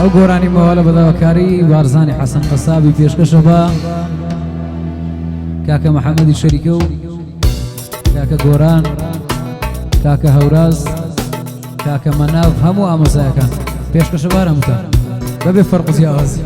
او گۆرانی مەوەلە بەداواکاری بارزانی حەسەن قەسابی پێشکەشە بە کاکە محەممەدی شەریکە و کاکە گۆران کاکە هەوراز کاکە مەناو هەموو ئامۆزایەکان پێشکەشە بارەمتە بەبێ فەرقزی ئاوازی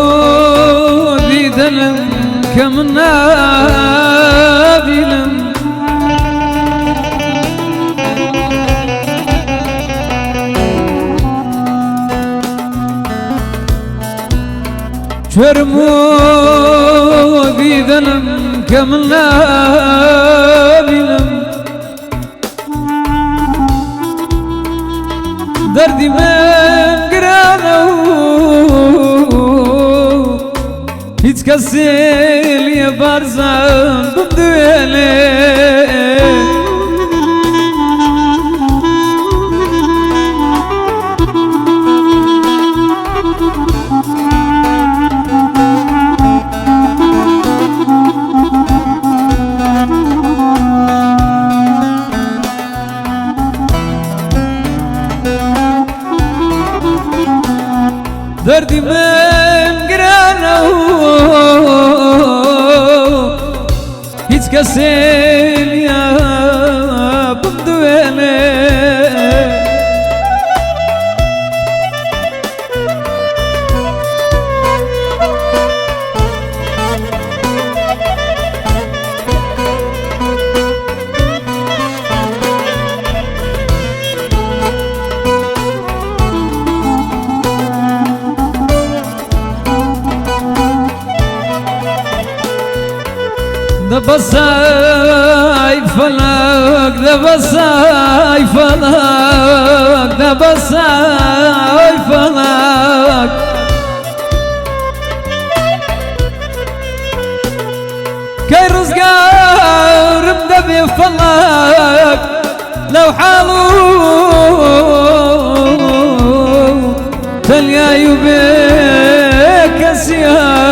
فرمودي دلم كم نابلم فرمودي دلم كم نابلم دردي من قرانه هیچ کسی لیه بارزان بمدویله دردی من گرانه هیچ کسی لیا بمدویله دبساي فلك دبساي فلك دبساي فلك كي رزقار بدبي فلك لو حالو تليا يبيك سيان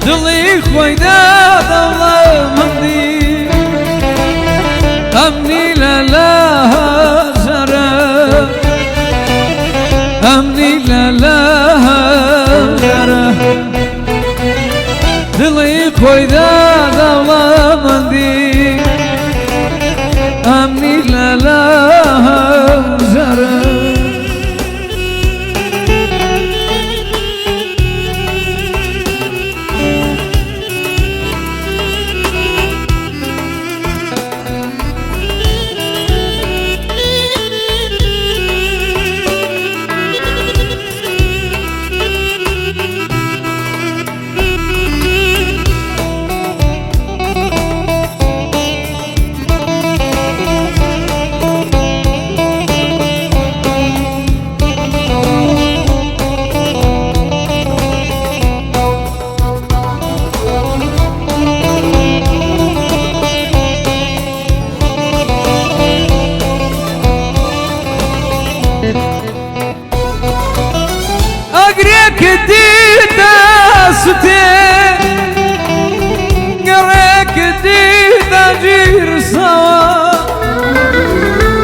دلي خوينا الله مهدي أمني لا جرى أمني لا جرى أقريك ديدا ستي قريك ديدا جير سوا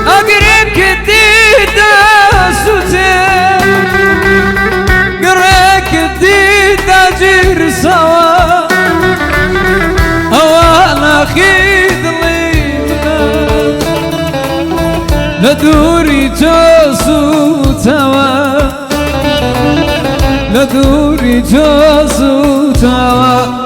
أقريك ديدا ستي قريك ديدا جير سوا أوانا خيد لينا لدوري جوسو توا لدوري جوسو توا